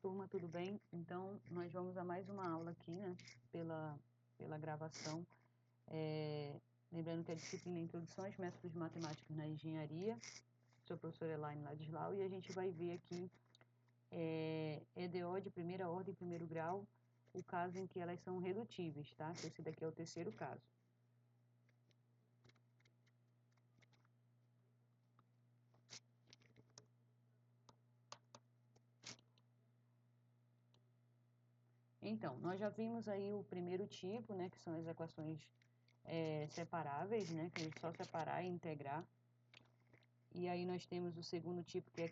turma, tudo bem? Então, nós vamos a mais uma aula aqui, né, pela gravação. Lembrando que a disciplina é Introdução aos Métodos Matemáticos na Engenharia, sou a professora Elaine Ladislau, e a gente vai ver aqui EDO de primeira ordem, primeiro grau, o caso em que elas são redutíveis, tá? Esse daqui é o terceiro caso. Então, nós já vimos aí o primeiro tipo, né, que são as equações separáveis, né, que a gente só separar e integrar. E aí nós temos o segundo tipo, que é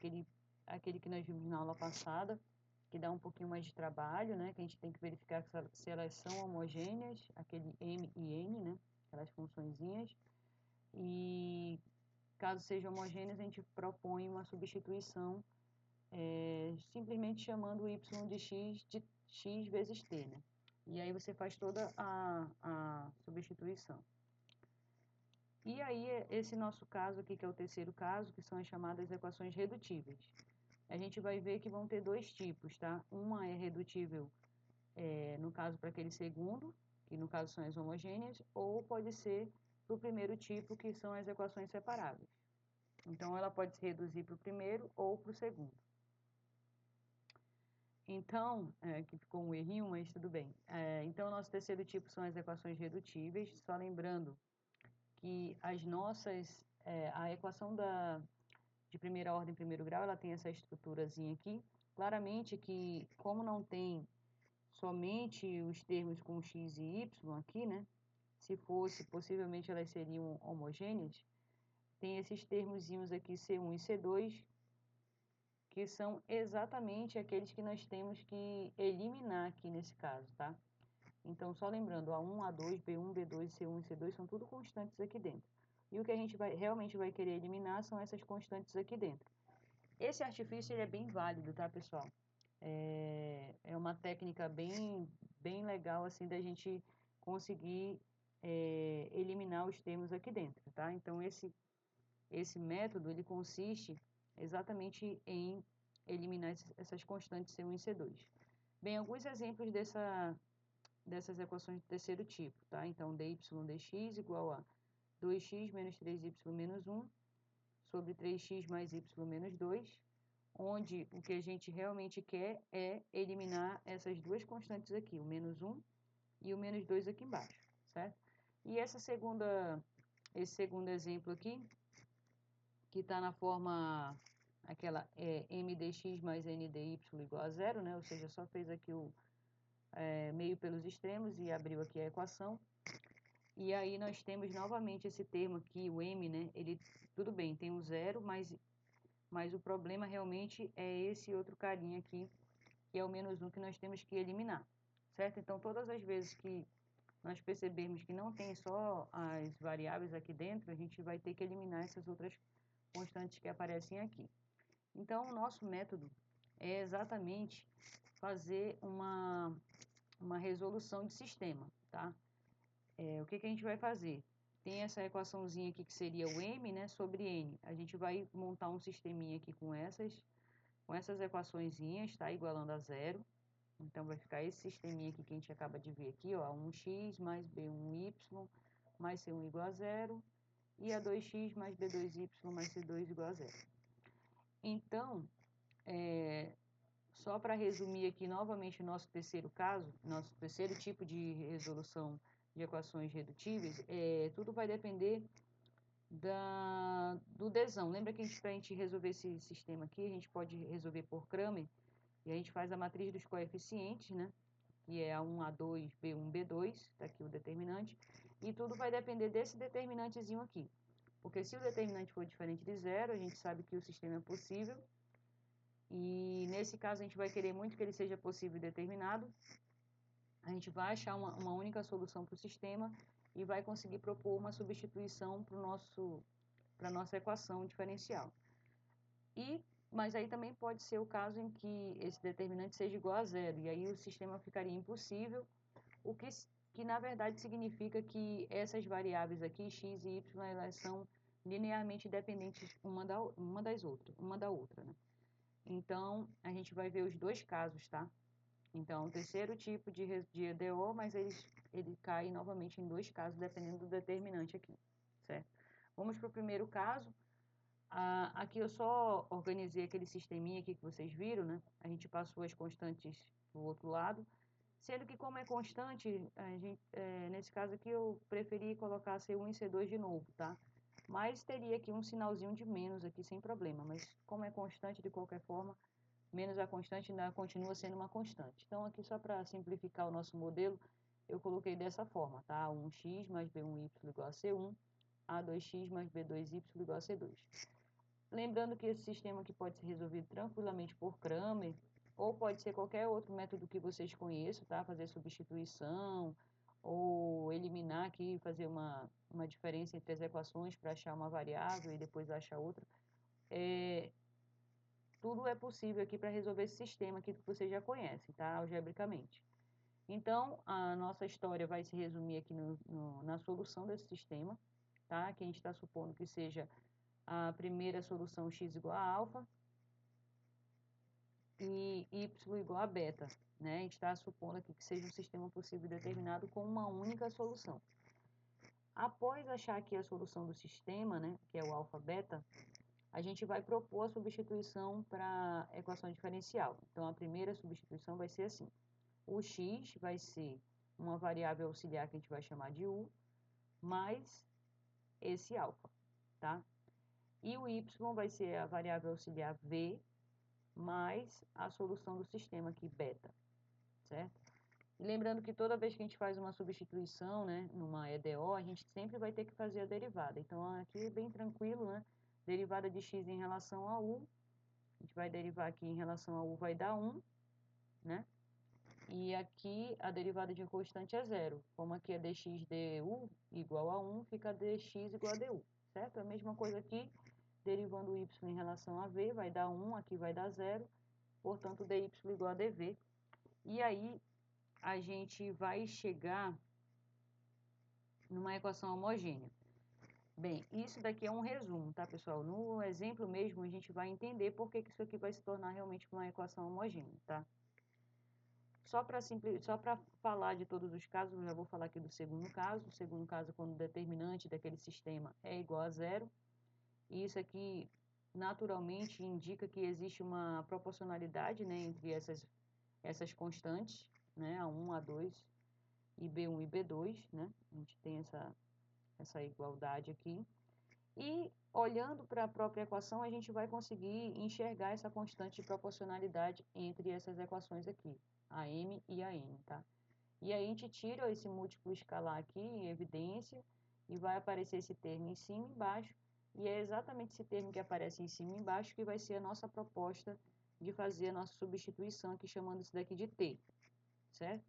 aquele que nós vimos na aula passada, que dá um pouquinho mais de trabalho, né, que a gente tem que verificar se elas são homogêneas, aquele M e N, né, aquelas funçõezinhas. E caso sejam homogêneas, a gente propõe uma substituição, simplesmente chamando o y de x vezes t, né? E aí você faz toda a substituição. E aí, esse nosso caso aqui, que é o terceiro caso, que são as chamadas equações redutíveis. A gente vai ver que vão ter dois tipos, tá? Uma é redutível, no caso, para aquele segundo, que no caso são as homogêneas, ou pode ser para o primeiro tipo, que são as equações separáveis. Então, ela pode se reduzir para o primeiro ou para o segundo. Então, aqui ficou um errinho, mas tudo bem. Então, o nosso terceiro tipo são as equações redutíveis, só lembrando que a equação de primeira ordem, primeiro grau, ela tem essa estruturazinha aqui. Claramente que, como não tem somente os termos com x e y aqui, né? Se fosse, possivelmente elas seriam homogêneas. Tem esses termozinhos aqui, C1 e C2, que são exatamente aqueles que nós temos que eliminar aqui nesse caso, tá? Então, só lembrando, A1, A2, B1, B2, C1 e C2 são tudo constantes aqui dentro. E o que a gente realmente vai querer eliminar são essas constantes aqui dentro. Esse artifício ele é bem válido, tá, pessoal? É uma técnica bem legal, assim, da gente conseguir eliminar os termos aqui dentro, tá? Então, esse método, ele consiste exatamente em eliminar essas constantes C1 e C2. Bem, alguns exemplos dessas equações do terceiro tipo, tá? Então, dy dx igual a 2x menos 3y menos 1 sobre 3x mais y menos 2, onde o que a gente realmente quer é eliminar essas duas constantes aqui, o menos 1 e o menos 2 aqui embaixo, certo? E esse segundo exemplo aqui, que está na forma aquela mdx mais ndy igual a zero, né? Ou seja, só fez aqui o meio pelos extremos e abriu aqui a equação. E aí nós temos novamente esse termo aqui, o m, né? Ele, tudo bem, tem um zero, mas o problema realmente é esse outro carinha aqui, que é o menos 1 que nós temos que eliminar, certo? Então, todas as vezes que nós percebermos que não tem só as variáveis aqui dentro, a gente vai ter que eliminar essas outras constantes que aparecem aqui. Então, o nosso método é exatamente fazer uma resolução de sistema, tá? O que a gente vai fazer? Tem essa equaçãozinha aqui que seria o m, né, sobre n. A gente vai montar um sisteminha aqui com essas equaçõezinhas, tá? Igualando a zero. Então, vai ficar esse sisteminha aqui que a gente acaba de ver aqui, ó, 1x mais b1y mais c1 igual a zero, e a 2x mais b2y mais c2 igual a zero. Então, só para resumir aqui novamente o nosso terceiro caso, nosso terceiro tipo de resolução de equações redutíveis, tudo vai depender do desão. Lembra que para a gente resolver esse sistema aqui, a gente pode resolver por Cramer, e a gente faz a matriz dos coeficientes, né? Que é A1, A2, B1, B2, está aqui o determinante, e tudo vai depender desse determinantezinho aqui. Porque se o determinante for diferente de zero, a gente sabe que o sistema é possível, e nesse caso a gente vai querer muito que ele seja possível e determinado. A gente vai achar uma única solução para o sistema e vai conseguir propor uma substituição para a nossa equação diferencial. Mas aí também pode ser o caso em que esse determinante seja igual a zero, e aí o sistema ficaria impossível, o que na verdade significa que essas variáveis aqui, x e y, elas são linearmente dependentes uma da outra, né? Então, a gente vai ver os dois casos, tá? Então, o terceiro tipo de EDO, mas ele cai novamente em dois casos, dependendo do determinante aqui, certo? Vamos para o primeiro caso. Aqui eu só organizei aquele sisteminha aqui que vocês viram, né? A gente passou as constantes do outro lado, sendo que como é constante, nesse caso aqui eu preferi colocar C1 e C2 de novo, tá? Mas teria aqui um sinalzinho de menos aqui sem problema, mas como é constante de qualquer forma, menos a constante ainda continua sendo uma constante. Então aqui só para simplificar o nosso modelo, eu coloquei dessa forma, tá? 1x mais B1y igual a C1, A2x mais B2y igual a C2. Lembrando que esse sistema aqui pode ser resolvido tranquilamente por Cramer, ou pode ser qualquer outro método que vocês conheçam, tá? Fazer substituição, ou eliminar aqui, fazer uma diferença entre as equações para achar uma variável e depois achar outra. Tudo é possível aqui para resolver esse sistema aqui que vocês já conhecem, tá? Algebricamente. Então, a nossa história vai se resumir aqui na solução desse sistema, tá? Que a gente está supondo que seja a primeira solução x igual a alfa e y igual a beta, né? A gente está supondo aqui que seja um sistema possível determinado com uma única solução. Após achar aqui a solução do sistema, né, que é o alfa beta, a gente vai propor a substituição para a equação diferencial. Então, a primeira substituição vai ser assim. O x vai ser uma variável auxiliar que a gente vai chamar de u, mais esse alfa, tá? E o y vai ser a variável auxiliar v, mais a solução do sistema aqui, beta, certo? E lembrando que toda vez que a gente faz uma substituição, né, numa EDO, a gente sempre vai ter que fazer a derivada. Então, aqui é bem tranquilo, né? Derivada de x em relação a u, a gente vai derivar aqui em relação a u vai dar 1, né? E aqui a derivada de constante é zero. Como aqui é dx du igual a 1, fica dx igual a du, certo? A mesma coisa aqui, derivando o y em relação a v, vai dar 1, aqui vai dar 0, portanto, dy igual a dv. E aí, a gente vai chegar numa equação homogênea. Bem, isso daqui é um resumo, tá, pessoal? No exemplo mesmo, a gente vai entender por que isso aqui vai se tornar realmente uma equação homogênea, tá? Só para falar de todos os casos, eu já vou falar aqui do segundo caso. O segundo caso, quando o determinante daquele sistema é igual a zero. E isso aqui, naturalmente, indica que existe uma proporcionalidade, né, entre essas constantes, né, A1, A2 e B1 e B2, né? A gente tem essa igualdade aqui. E, olhando para a própria equação, a gente vai conseguir enxergar essa constante de proporcionalidade entre essas equações aqui, a m e a n, tá? E aí a gente tira esse múltiplo escalar aqui em evidência e vai aparecer esse termo em cima e embaixo. E é exatamente esse termo que aparece em cima e embaixo que vai ser a nossa proposta de fazer a nossa substituição aqui, chamando isso daqui de t, certo?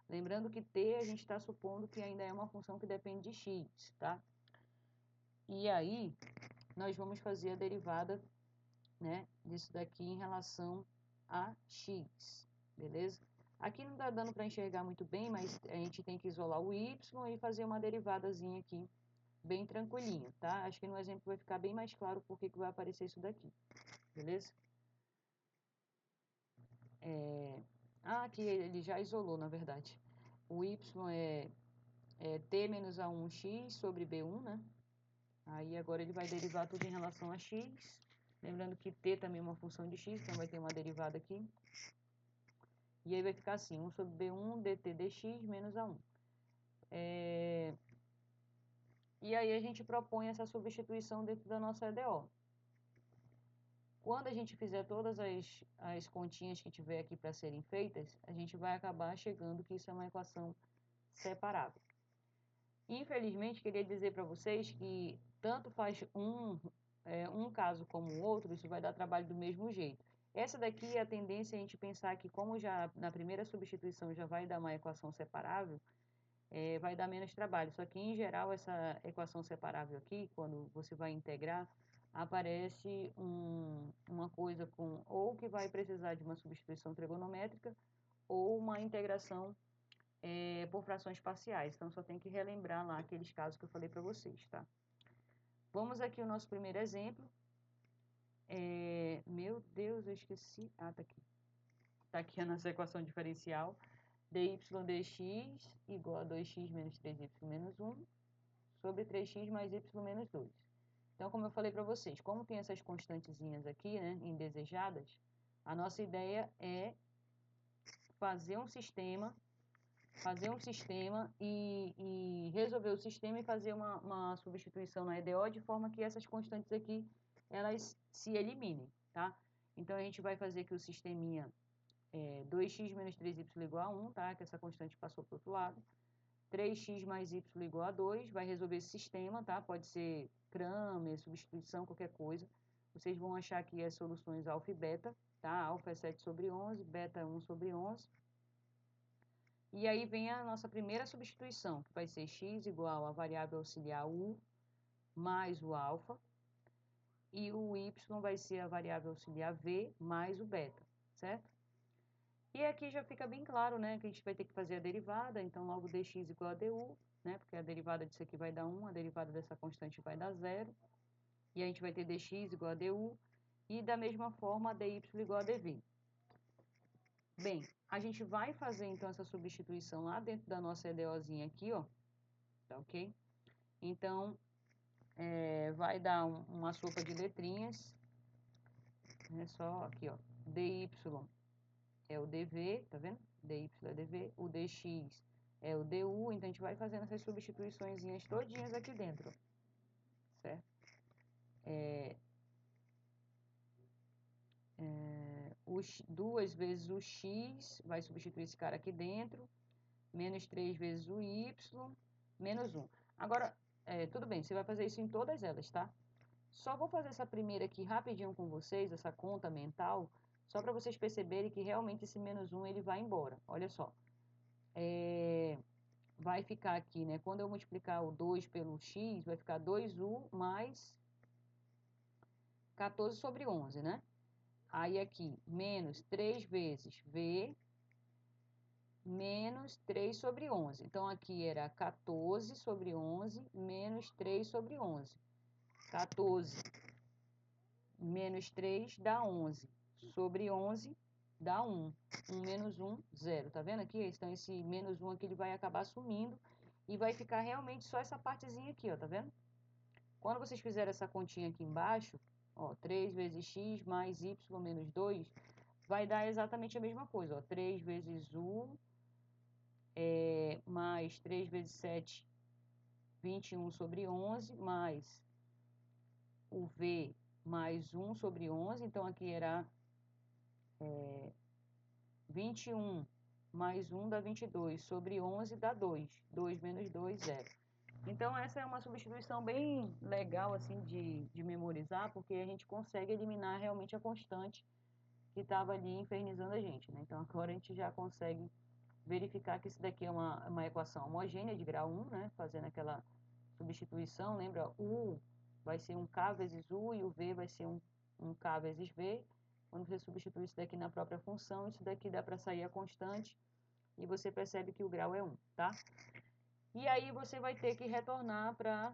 Lembrando que t a gente está supondo que ainda é uma função que depende de x, tá? E aí nós vamos fazer a derivada, né, disso daqui em relação a x, beleza? Aqui não está dando para enxergar muito bem, mas a gente tem que isolar o y e fazer uma derivadazinha aqui, bem tranquilinho, tá? Acho que no exemplo vai ficar bem mais claro por que vai aparecer isso daqui, beleza? Aqui ele já isolou, na verdade. O y é t menos a1x sobre b1, né? Aí agora ele vai derivar tudo em relação a x. Lembrando que t também é uma função de x, então vai ter uma derivada aqui. E aí vai ficar assim, 1 sobre b1 dt dx menos a1. E aí a gente propõe essa substituição dentro da nossa EDO. Quando a gente fizer todas as continhas que tiver aqui para serem feitas, a gente vai acabar chegando que isso é uma equação separável. Infelizmente, queria dizer para vocês que tanto faz um caso como o outro, isso vai dar trabalho do mesmo jeito. Essa daqui é a tendência a gente pensar que, como já na primeira substituição já vai dar uma equação separável, vai dar menos trabalho. Só que, em geral, essa equação separável aqui, quando você vai integrar, aparece uma coisa com ou que vai precisar de uma substituição trigonométrica ou uma integração por frações parciais. Então, só tem que relembrar lá aqueles casos que eu falei para vocês, tá? Vamos aqui ao nosso primeiro exemplo. Meu Deus, eu esqueci. Ah, tá aqui. Tá aqui a nossa equação diferencial. dy dx igual a 2x menos 3y menos 1 sobre 3x mais y menos 2. Então, como eu falei para vocês, como tem essas constantezinhas aqui, né, indesejadas, a nossa ideia é fazer um sistema e resolver o sistema e fazer uma substituição na EDO de forma que essas constantes aqui, elas se eliminem, tá? Então, a gente vai fazer que o sisteminha 2x menos 3y igual a 1, tá? Que essa constante passou para o outro lado. 3x mais y igual a 2, vai resolver esse sistema, tá? Pode ser Kramer, substituição, qualquer coisa. Vocês vão achar aqui as soluções alfa e beta, tá? Alfa é 7 sobre 11, beta é 1 sobre 11. E aí vem a nossa primeira substituição, que vai ser x igual a variável auxiliar u mais o alfa, e o y vai ser a variável auxiliar v mais o beta, certo? E aqui já fica bem claro, né, que a gente vai ter que fazer a derivada, então logo dx igual a du, né, porque a derivada disso aqui vai dar 1, a derivada dessa constante vai dar 0, e a gente vai ter dx igual a du, e da mesma forma dy igual a dv. Bem, a gente vai fazer então essa substituição lá dentro da nossa EDOzinha aqui, ó, tá ok? Então, vai dar uma sopa de letrinhas, né, só aqui, ó, dy é o dv, tá vendo? dy é dv, o dx é o du, então a gente vai fazendo essas substituiçõezinhas todinhas aqui dentro, certo? Duas vezes o x, vai substituir esse cara aqui dentro, menos 3 vezes o y, menos 1. Agora, tudo bem, você vai fazer isso em todas elas, tá? Só vou fazer essa primeira aqui rapidinho com vocês, essa conta mental, só para vocês perceberem que realmente esse menos 1 ele vai embora. Olha só. Vai ficar aqui, né? Quando eu multiplicar o 2 pelo x, vai ficar 2u mais 14 sobre 11, né? Aí aqui, menos 3 vezes v menos 3 sobre 11. Então, aqui era 14 sobre 11 menos 3 sobre 11. 14 menos 3 dá 11. Sobre 11 dá 1. 1 menos 1, 0. Tá vendo aqui? Então, esse menos 1 aqui ele vai acabar sumindo e vai ficar realmente só essa partezinha aqui, ó. Tá vendo? Quando vocês fizerem essa continha aqui embaixo, ó, 3 vezes x mais y menos 2, vai dar exatamente a mesma coisa, ó. 3 vezes u mais 3 vezes 7, 21 sobre 11, mais o v mais 1 sobre 11, então aqui era 21 mais 1 dá 22, sobre 11 dá 2, 2 menos 2, 0. Então essa é uma substituição bem legal assim de memorizar, porque a gente consegue eliminar realmente a constante que estava ali infernizando a gente, né? Então agora a gente já consegue verificar que isso daqui é uma equação homogênea de grau 1, né? Fazendo aquela substituição, lembra? U vai ser um K vezes U e o V vai ser um K vezes V. Quando você substitui isso daqui na própria função, isso daqui dá para sair a constante e você percebe que o grau é 1, tá? E aí você vai ter que retornar para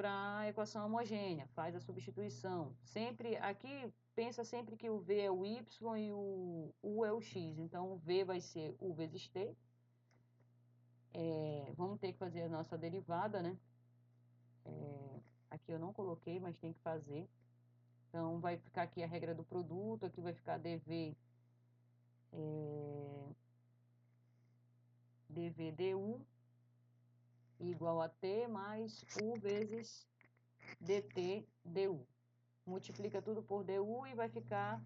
a equação homogênea, faz a substituição. Sempre aqui, pensa sempre que o V é o Y e o U é o X. Então, o V vai ser U vezes T. Vamos ter que fazer a nossa derivada, né? Aqui eu não coloquei, mas tem que fazer. Então, vai ficar aqui a regra do produto, aqui vai ficar dv du igual a t mais u vezes dt du. Multiplica tudo por du e vai ficar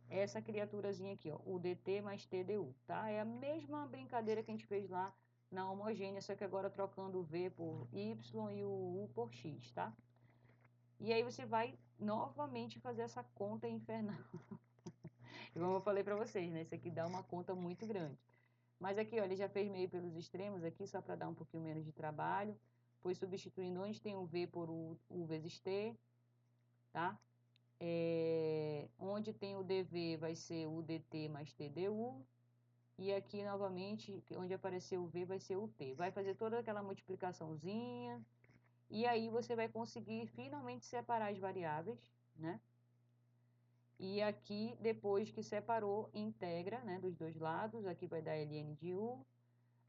essa criaturazinha aqui, ó, o dt mais t du, tá? É a mesma brincadeira que a gente fez lá na homogênea, só que agora trocando o v por y e o u por x, tá? E aí você vai novamente fazer essa conta infernal. Como eu falei para vocês, né? Isso aqui dá uma conta muito grande. Mas aqui, ó, ele já fez meio pelos extremos aqui, só para dar um pouquinho menos de trabalho. Foi substituindo onde tem o v por u vezes t, tá? Onde tem o dv vai ser o dt mais t du. E aqui, novamente, onde apareceu o v vai ser o t. Vai fazer toda aquela multiplicaçãozinha. E aí você vai conseguir finalmente separar as variáveis, né? E aqui, depois que separou, integra, né, dos dois lados. Aqui vai dar ln de u.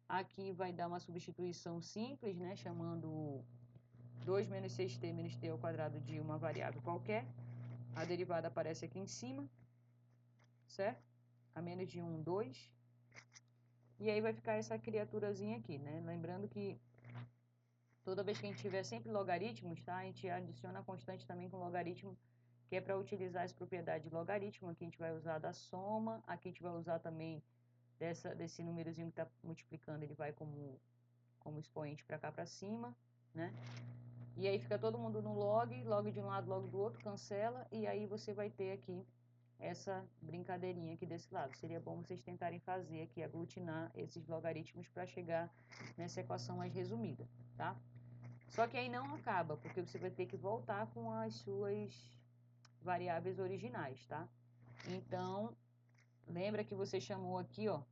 Aqui vai dar uma substituição simples, né, chamando 2 menos 6t menos t ao quadrado de uma variável qualquer. A derivada aparece aqui em cima, certo? A menos de 1, 2. E aí vai ficar essa criaturazinha aqui, né? Lembrando que toda vez que a gente tiver sempre logaritmos, tá? A gente adiciona a constante também com logaritmo, que é para utilizar essa propriedade de logaritmo. Aqui a gente vai usar da soma, aqui a gente vai usar também desse númerozinho que está multiplicando, ele vai como expoente para cá para cima, né? E aí fica todo mundo no log, log de um lado, log do outro, cancela, e aí você vai ter aqui essa brincadeirinha aqui desse lado. Seria bom vocês tentarem fazer aqui, aglutinar esses logaritmos para chegar nessa equação mais resumida, tá? Só que aí não acaba, porque você vai ter que voltar com as suas variáveis originais, tá? Então, lembra que você chamou aqui, ó,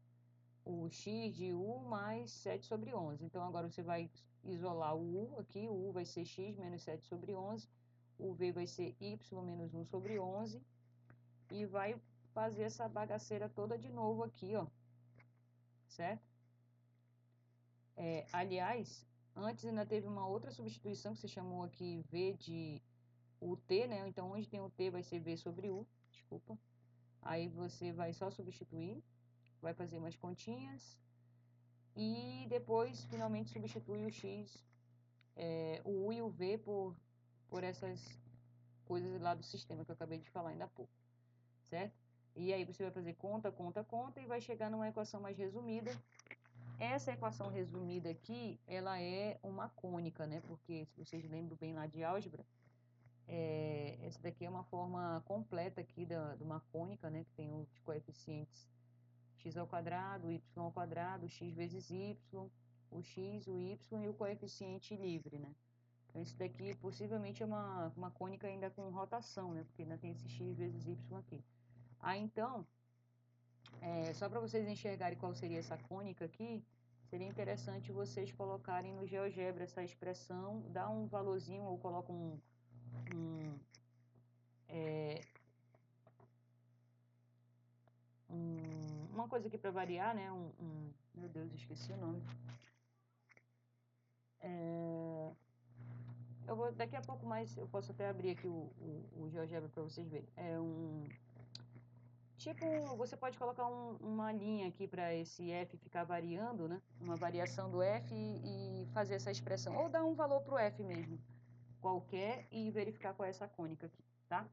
o x de u mais 7 sobre 11. Então, agora você vai isolar o u aqui, o u vai ser x menos 7 sobre 11, o v vai ser y menos 1 sobre 11, e vai fazer essa bagaceira toda de novo aqui, ó, certo? Aliás, antes ainda teve uma outra substituição que você chamou aqui v de ut, né? Então, onde tem o t vai ser v sobre u, desculpa. Aí você vai só substituir, vai fazer umas continhas, e depois finalmente substitui o x, o u e o v por essas coisas lá do sistema que eu acabei de falar ainda há pouco, certo? E aí você vai fazer conta, conta, conta e vai chegar numa equação mais resumida. Essa equação resumida aqui, ela é uma cônica, né? Porque se vocês lembram bem lá de álgebra, essa daqui é uma forma completa aqui de uma cônica, né? Que tem os coeficientes x ao quadrado, y ao quadrado, x vezes y, o x, o y e o coeficiente livre, né? Então, isso daqui possivelmente é uma cônica ainda com rotação, né? Porque ainda tem esse x vezes y aqui. Então, só para vocês enxergarem qual seria essa cônica aqui, seria interessante vocês colocarem no GeoGebra essa expressão, dá um valorzinho ou coloca uma coisa aqui para variar, né? Meu Deus, esqueci o nome. Daqui a pouco mais eu posso até abrir aqui o GeoGebra para vocês verem. Tipo, você pode colocar uma linha aqui para esse f ficar variando, né? Uma variação do f e fazer essa expressão. Ou dar um valor para o f mesmo, qualquer, e verificar qual é essa cônica aqui, tá?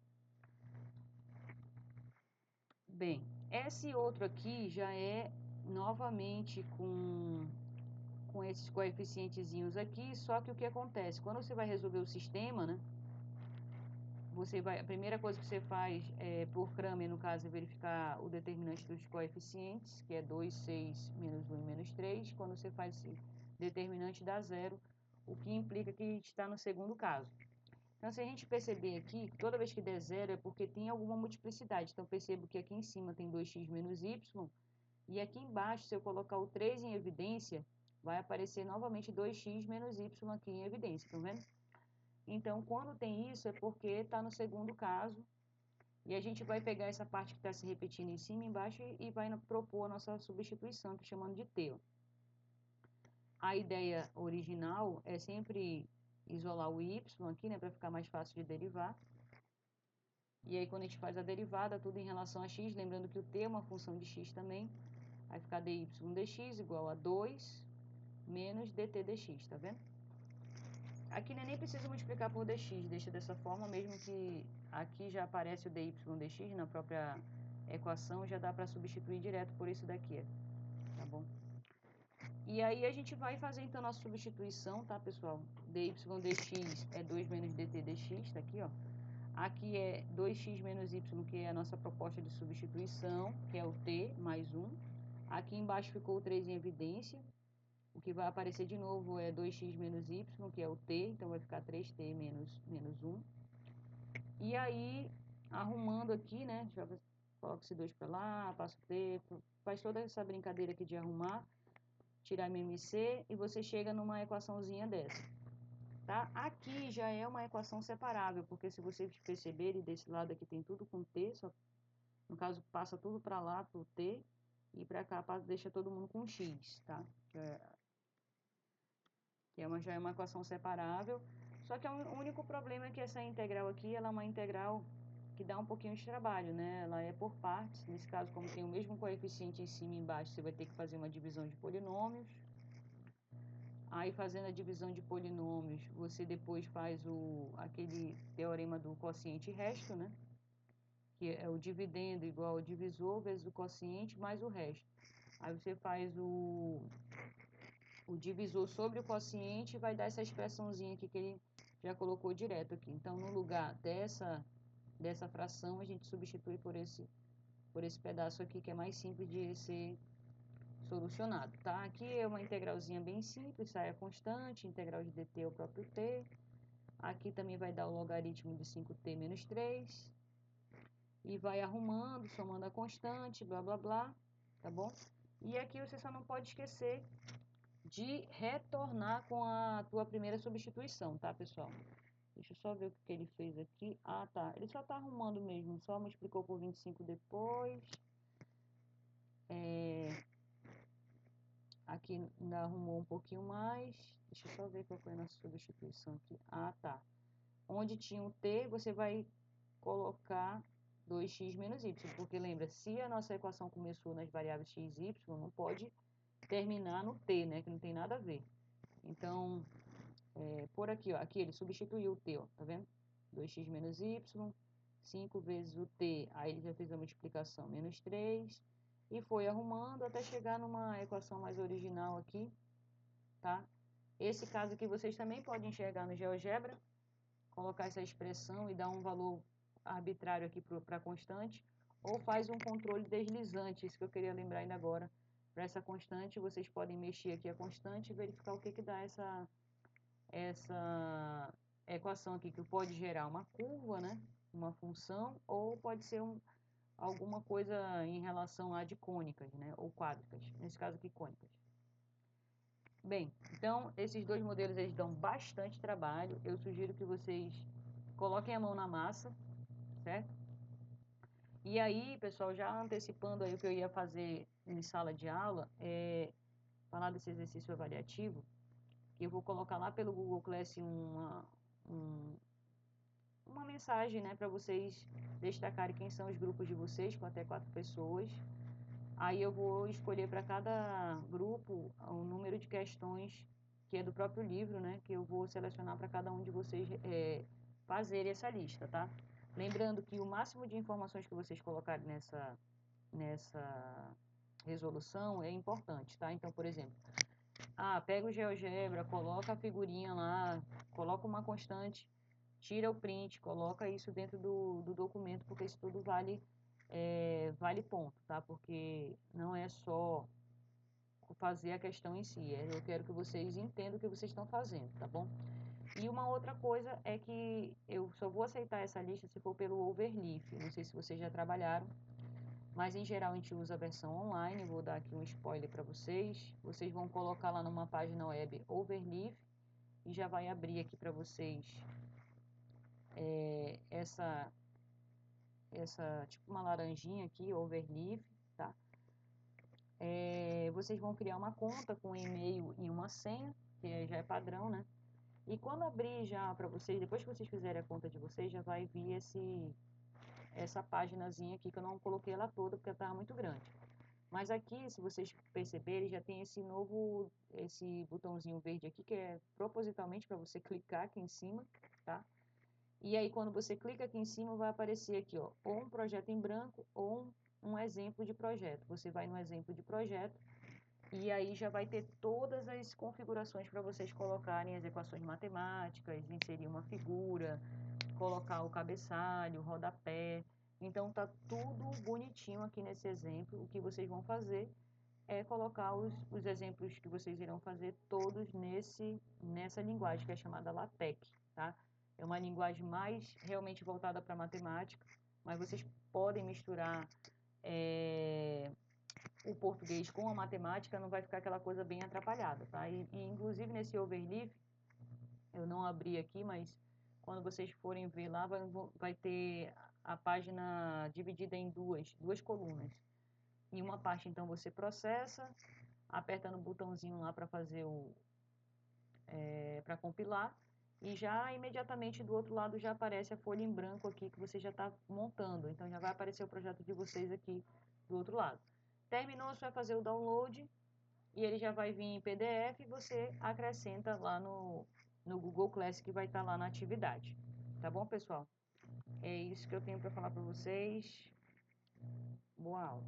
Bem, esse outro aqui já é novamente com esses coeficientezinhos aqui, só que o que acontece? Quando você vai resolver o sistema, né? A primeira coisa que você faz por Kramer, no caso, é verificar o determinante dos coeficientes, que é 2, 6, menos 1 e menos 3. Quando você faz esse determinante dá zero, o que implica que a gente está no segundo caso. Então, se a gente perceber aqui, toda vez que der zero é porque tem alguma multiplicidade. Então, percebo que aqui em cima tem 2x menos y, e aqui embaixo, se eu colocar o 3 em evidência, vai aparecer novamente 2x menos y aqui em evidência, estão vendo? Então, quando tem isso, é porque está no segundo caso, e a gente vai pegar essa parte que está se repetindo em cima e embaixo e vai propor a nossa substituição, que é chamando de t. A ideia original é sempre isolar o y aqui, né, para ficar mais fácil de derivar. E aí, quando a gente faz a derivada, tudo em relação a x, lembrando que o t é uma função de x também, vai ficar dy dx igual a 2 menos dt dx, tá vendo? Aqui nem precisa multiplicar por dx, deixa dessa forma, mesmo que aqui já aparece o dy dx na própria equação, já dá para substituir direto por isso daqui, tá bom? E aí a gente vai fazer então a nossa substituição, tá, pessoal? dy dx é 2 menos dt dx, tá aqui, ó. Aqui é 2x menos y, que é a nossa proposta de substituição, que é o t mais 1. Aqui embaixo ficou o 3 em evidência. O que vai aparecer de novo é 2x menos y, que é o t, então vai ficar 3t menos 1. E aí, arrumando aqui, né, coloca esse 2 para lá, passa o t, faz toda essa brincadeira aqui de arrumar, tirar MMC, e você chega numa equaçãozinha dessa. tá? Aqui já é uma equação separável, porque se vocês perceberem, desse lado aqui tem tudo com t, só, no caso passa tudo para lá, para o t, e para cá deixa todo mundo com x, tá? Já é uma equação separável, só que o único problema é que essa integral aqui, ela é uma integral que dá um pouquinho de trabalho, né? Ela é por partes, nesse caso, como tem o mesmo coeficiente em cima e embaixo, você vai ter que fazer uma divisão de polinômios. Aí, fazendo a divisão de polinômios, você depois faz aquele teorema do quociente resto, né? Que é o dividendo igual ao divisor vezes o quociente mais o resto. Aí você faz o divisor sobre o quociente e vai dar essa expressãozinha aqui que ele já colocou direto aqui. Então, no lugar dessa fração, a gente substitui por esse pedaço aqui, que é mais simples de ser solucionado, tá? Aqui é uma integralzinha bem simples, sai a constante, integral de dt é o próprio t. Aqui também vai dar o logaritmo de 5t menos 3. E vai arrumando, somando a constante, blá, blá, blá, tá bom? E aqui você só não pode esquecer de retornar com a tua primeira substituição, tá, pessoal? Deixa eu só ver o que ele fez aqui. Ah, tá. Ele só tá arrumando mesmo, só multiplicou por 25 depois. Aqui ainda arrumou um pouquinho mais. Deixa eu só ver qual foi a nossa substituição aqui. Ah, tá. Onde tinha o t, você vai colocar 2x menos y, porque lembra, se a nossa equação começou nas variáveis x e y, não pode terminar no t, né, que não tem nada a ver. Então, por aqui, ó, aqui ele substituiu o t, ó, tá vendo? 2x menos y, 5 vezes o t, aí ele já fez a multiplicação, menos 3, e foi arrumando até chegar numa equação mais original aqui, tá? Esse caso aqui vocês também podem enxergar no GeoGebra, colocar essa expressão e dar um valor arbitrário aqui para a constante, ou faz um controle deslizante, isso que eu queria lembrar ainda agora. Para essa constante, vocês podem mexer aqui a constante e verificar o que dá essa equação aqui, que pode gerar uma curva, né? Uma função, ou pode ser alguma coisa em relação a de cônicas, né? Ou quádricas, nesse caso aqui cônicas. Bem, então esses dois modelos eles dão bastante trabalho. Eu sugiro que vocês coloquem a mão na massa, certo? E aí, pessoal, já antecipando aí o que eu ia fazer em sala de aula, falar desse exercício avaliativo, que eu vou colocar lá pelo Google Class uma mensagem, né, para vocês destacarem quem são os grupos de vocês, com até 4 pessoas. Aí eu vou escolher para cada grupo o número de questões que é do próprio livro, né, que eu vou selecionar para cada um de vocês fazer essa lista, tá? Lembrando que o máximo de informações que vocês colocarem nessa resolução é importante, tá? Então, por exemplo, pega o GeoGebra, coloca a figurinha lá, coloca uma constante, tira o print, coloca isso dentro do documento, porque isso tudo vale ponto, tá? Porque não é só fazer a questão em si, eu quero que vocês entendam o que vocês estão fazendo, tá bom? E uma outra coisa é que eu só vou aceitar essa lista se for pelo Overleaf. Não sei se vocês já trabalharam, mas em geral a gente usa a versão online. Vou dar aqui um spoiler para vocês. Vocês vão colocar lá numa página web Overleaf e já vai abrir aqui para vocês essa tipo uma laranjinha aqui, Overleaf, tá? Vocês vão criar uma conta com um e-mail e uma senha, que já é padrão, né? E quando abrir já para vocês, depois que vocês fizerem a conta de vocês, já vai vir essa paginazinha aqui, que eu não coloquei ela toda, porque ela estava muito grande. Mas aqui, se vocês perceberem, já tem esse botãozinho verde aqui, que é propositalmente para você clicar aqui em cima, tá? E aí, quando você clica aqui em cima, vai aparecer aqui, ó, ou um projeto em branco, ou um exemplo de projeto. Você vai no exemplo de projeto, e aí já vai ter todas as configurações para vocês colocarem as equações matemáticas, inserir uma figura, colocar o cabeçalho, o rodapé. Então tá tudo bonitinho aqui nesse exemplo. O que vocês vão fazer é colocar os exemplos que vocês irão fazer todos nessa linguagem que é chamada LaTeX, tá? É uma linguagem mais realmente voltada para matemática, mas vocês podem misturar o português com a matemática, não vai ficar aquela coisa bem atrapalhada, tá? E inclusive nesse Overleaf, Eu não abri aqui, mas quando vocês forem ver lá, vai ter a página dividida em duas colunas. E uma parte, então, você processa, aperta no botãozinho lá para fazer para compilar, e já imediatamente do outro lado já aparece a folha em branco aqui que você já está montando. Então já vai aparecer o projeto de vocês aqui do outro lado. Terminou, você vai fazer o download e ele já vai vir em PDF e você acrescenta lá no Google Classic que vai estar lá na atividade. Tá bom, pessoal? É isso que eu tenho para falar para vocês. Boa aula!